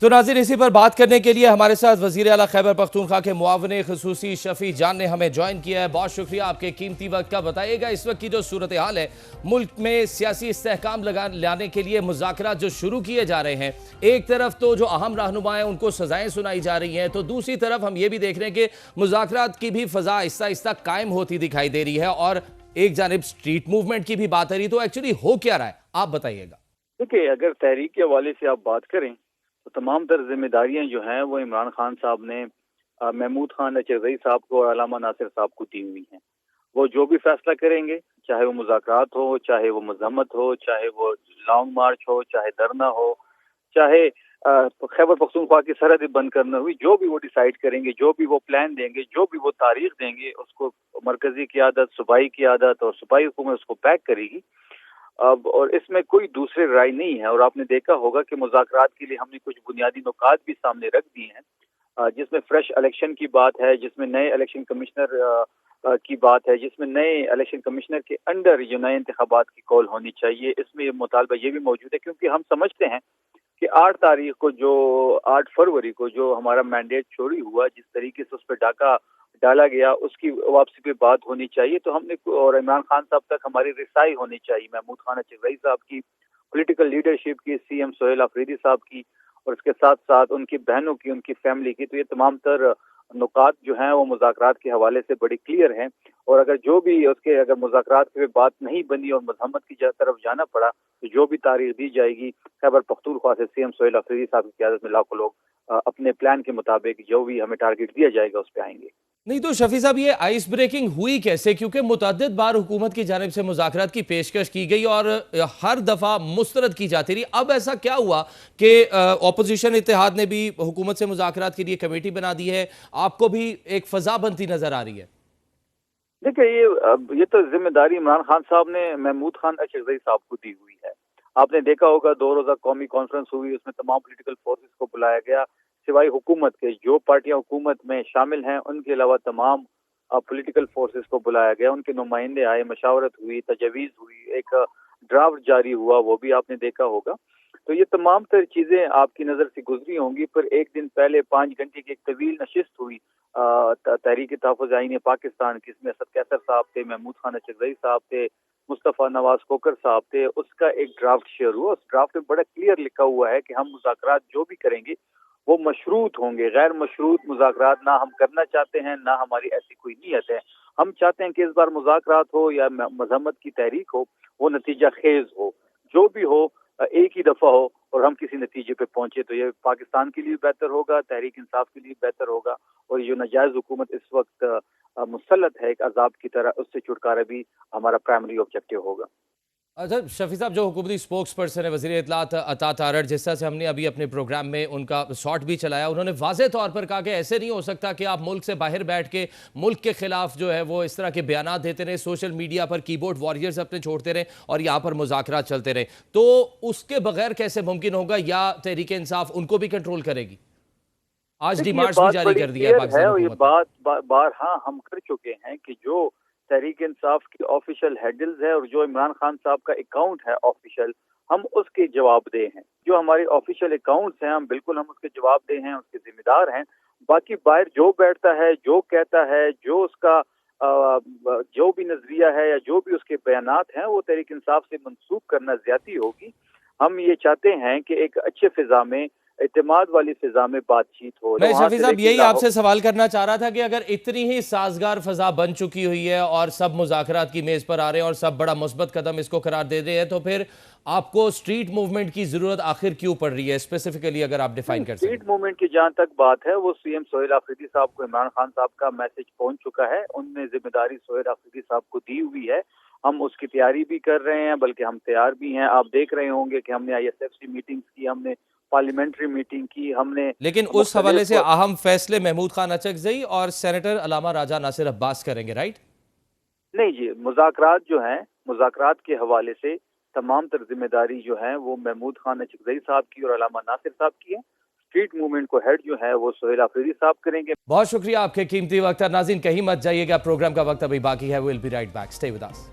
تو ناظرین اسی پر بات کرنے کے لیے ہمارے ساتھ وزیر اعلیٰ خیبر پختونخوا کے معاون خصوصی شفیع جان نے ہمیں جوائن کیا ہے۔ بہت شکریہ آپ کے قیمتی وقت کا۔ بتائیے گا اس وقت کی جو صورتحال ہے ملک میں سیاسی استحکام لانے کے لیے مذاکرات جو شروع کیے جا رہے ہیں، ایک طرف تو جو اہم رہنما ہیں ان کو سزائیں سنائی جا رہی ہیں، تو دوسری طرف ہم یہ بھی دیکھ رہے ہیں کہ مذاکرات کی بھی فضا آہستہ آہستہ قائم ہوتی دکھائی دے رہی ہے اور ایک جانب سٹریٹ موومنٹ کی بھی بات آ رہی ہے، تو ایکچولی ہو کیا رہا ہے آپ بتائیے گا۔ دیکھیں، اگر تحریک کے حوالے سے آپ بات کریں تو تمام تر ذمہ داریاں جو ہیں وہ عمران خان صاحب نے محمود خان اچرزئی صاحب کو اور علامہ ناصر صاحب کو دی ہوئی ہیں۔ وہ جو بھی فیصلہ کریں گے، چاہے وہ مذاکرات ہو، چاہے وہ مذمت ہو، چاہے وہ لانگ مارچ ہو، چاہے دھرنا ہو، چاہے خیبر پختونخوا کی سرحد بند کرنا ہوئی، جو بھی وہ ڈیسائیڈ کریں گے، جو بھی وہ پلان دیں گے، جو بھی وہ تاریخ دیں گے، اس کو مرکزی قیادت، صوبائی قیادت اور صوبائی حکومت اس کو بیک کرے گی۔ اور اس میں کوئی دوسری رائے نہیں ہے، اور آپ نے دیکھا ہوگا کہ مذاکرات کے لیے ہم نے کچھ بنیادی نکات بھی سامنے رکھ دی ہیں، جس میں فریش الیکشن کی بات ہے، جس میں نئے الیکشن کمشنر کی بات ہے، جس میں نئے الیکشن کمشنر کے انڈر جو نئے انتخابات کی کال ہونی چاہیے۔ اس میں یہ مطالبہ یہ بھی موجود ہے کیونکہ ہم سمجھتے ہیں کہ 8 فروری کو جو ہمارا مینڈیٹ چوری ہوا، جس طریقے سے اس پہ ڈاکہ ڈالا گیا، اس کی واپسی پہ بات ہونی چاہیے، تو ہم نے اور عمران خان صاحب تک ہماری رسائی ہونی چاہیے، محمود خان اچرزئی صاحب کی پولیٹیکل لیڈرشپ کی، سی ایم سہیل آفریدی صاحب کی، اور اس کے ساتھ ساتھ ان کی بہنوں کی، ان کی فیملی کی۔ تو یہ تمام تر نکات جو ہیں وہ مذاکرات کے حوالے سے بڑی کلیئر ہیں، اور اگر مذاکرات پہ بات نہیں بنی اور مذمت کی طرف جانا پڑا تو جو بھی تاریخ دی جائے گی، خیبر پختونخوا سے سی ایم سہیل آفریدی صاحب کی قیادت میں لاکھوں لوگ اپنے پلان کے مطابق جو بھی ہمیں ٹارگٹ دیا جائے گا اس پہ آئیں گے۔ نہیں تو شفیع صاحب، یہ آئس بریکنگ ہوئی کیسے؟ کیونکہ متعدد بار حکومت کی جانب سے مذاکرات کی پیشکش کی گئی اور ہر دفعہ مسترد کی جاتی رہی۔ اب ایسا کیا ہوا کہ اپوزیشن اتحاد نے بھی حکومت سے مذاکرات کے لیے کمیٹی بنا دی ہے؟ آپ کو بھی ایک فضا بنتی نظر آ رہی ہے؟ دیکھیں، یہ تو ذمہ داری عمران خان صاحب نے محمود خان اچرزئی صاحب کو دی ہوئی ہے۔ آپ نے دیکھا ہوگا 2 روزہ قومی کانفرنس ہوئی، اس میں تمام پولیٹیکل فورسز کو بلایا گیا، سوائے حکومت کے جو پارٹیاں حکومت میں شامل ہیں ان کے علاوہ تمام پولیٹیکل فورسز کو بلایا گیا، ان کے نمائندے آئے، مشاورت ہوئی، تجویز ہوئی، ایک ڈرافٹ جاری ہوا، وہ بھی آپ نے دیکھا ہوگا۔ تو یہ تمام تر چیزیں آپ کی نظر سے گزری ہوں گی، پر ایک دن پہلے 5 گھنٹے کی ایک طویل نشست ہوئی تحریک تحفظ آئین پاکستان کی، اس میں اسد کیسر صاحب تھے، محمود خان اچرزئی صاحب تھے، مصطفیٰ نواز کوکر صاحب تھے، اس کا ایک ڈرافٹ شیئر ہوا۔ اس ڈرافٹ میں بڑا کلیئر لکھا ہوا ہے کہ ہم مذاکرات جو بھی کریں گے وہ مشروط ہوں گے، غیر مشروط مذاکرات نہ ہم کرنا چاہتے ہیں، نہ ہماری ایسی کوئی نیت ہے۔ ہم چاہتے ہیں کہ اس بار مذاکرات ہو یا مذمت کی تحریک ہو، وہ نتیجہ خیز ہو، جو بھی ہو ایک ہی دفعہ ہو اور ہم کسی نتیجے پہ پہنچے، تو یہ پاکستان کے لیے بہتر ہوگا، تحریک انصاف کے لیے بہتر ہوگا، اور یہ ناجائز حکومت اس وقت مسلط ہے ایک عذاب کی طرح، اس سے چھٹکارا بھی ہمارا پرائمری آبجیکٹیو ہوگا۔ اچھا شفیع صاحب، جو حکومتی سپوکس پرسن ہے وزیر اطلاعات عطا تارڑ، جس طرح سے ہم نے ابھی اپنے پروگرام میں ان کا شارٹ بھی چلایا، انہوں نے واضح طور پر کہا کہ ایسے نہیں ہو سکتا کہ آپ ملک سے باہر بیٹھ کے ملک کے خلاف جو ہے وہ اس طرح کے بیانات دیتے رہے، سوشل میڈیا پر کی بورڈ واریئرز اپنے چھوڑتے رہے اور یہاں پر مذاکرات چلتے رہے، تو اس کے بغیر کیسے ممکن ہوگا؟ یا تحریک انصاف ان کو بھی کنٹرول کرے گی؟ آج ڈیمارچ بھی جاری کر دیا ہے پاکستان حکومت نے۔ یہ بات ہاں ہم کر چکے ہیں کہ جو تحریک انصاف کی آفیشیل ہینڈلز ہے اور جو عمران خان صاحب کا اکاؤنٹ ہے آفیشیل، ہم اس کے جواب دہ ہیں۔ جو ہمارے آفیشیل اکاؤنٹس ہیں ہم بالکل اس کے جواب دہ ہیں، اس کے ذمہ دار ہیں۔ باقی باہر جو بیٹھتا ہے، جو کہتا ہے، جو اس کا جو بھی نظریہ ہے یا جو بھی اس کے بیانات ہیں، وہ تحریک انصاف سے منسوخ کرنا زیادتی ہوگی۔ ہم یہ چاہتے ہیں کہ ایک اچھے فضا میں، اعتماد والی فضا میں بات چیت ہو۔ میں شفیع صاحب یہی آپ سے سوال کرنا چاہ رہا تھا کہ اگر اتنی ہی سازگار فضا بن چکی ہوئی ہے اور سب مذاکرات کی میز پر آ رہے ہیں اور سب بڑا مثبت قدم اس کو قرار دے رہے ہیں، تو پھر آپ کو سٹریٹ موومنٹ کی ضرورت آخر کیوں پڑ رہی ہے؟ اسپیسیفکلی اگر آپ ڈیفائن کر سکیں۔ سٹریٹ موومنٹ کی جہاں تک بات ہے، وہ سی ایم سہیل آفریدی صاحب کو عمران خان صاحب کا میسج پہنچ چکا ہے، ان نے ذمہ داری سہیل آفریدی صاحب کو دی ہوئی ہے۔ ہم اس کی تیاری بھی کر رہے ہیں، بلکہ ہم تیار بھی ہیں۔ آپ دیکھ رہے ہوں گے کہ ہم نے I S F C meetings کی، ہم نے پارلیمنٹری میٹنگ کی، ہم نے، لیکن اس حوالے سے اہم فیصلے محمود خان اچرزئی اور سینیٹر علامہ راجہ ناصر عباس کریں گے، رائٹ؟ نہیں جی، مذاکرات جو ہیں، مذاکرات کے حوالے سے تمام تر ذمہ داری جو ہے وہ محمود خان اچرزئی صاحب کی اور علامہ ناصر صاحب کی ہے۔ سٹریٹ موومنٹ کو ہیڈ جو ہے وہ سہیل آفریدی صاحب کریں گے۔ بہت شکریہ آپ کے قیمتی وقت۔ ناظرین کہیں مت جائیے گا، پروگرام کا وقت ابھی باقی ہے۔ We'll be right back, stay with us.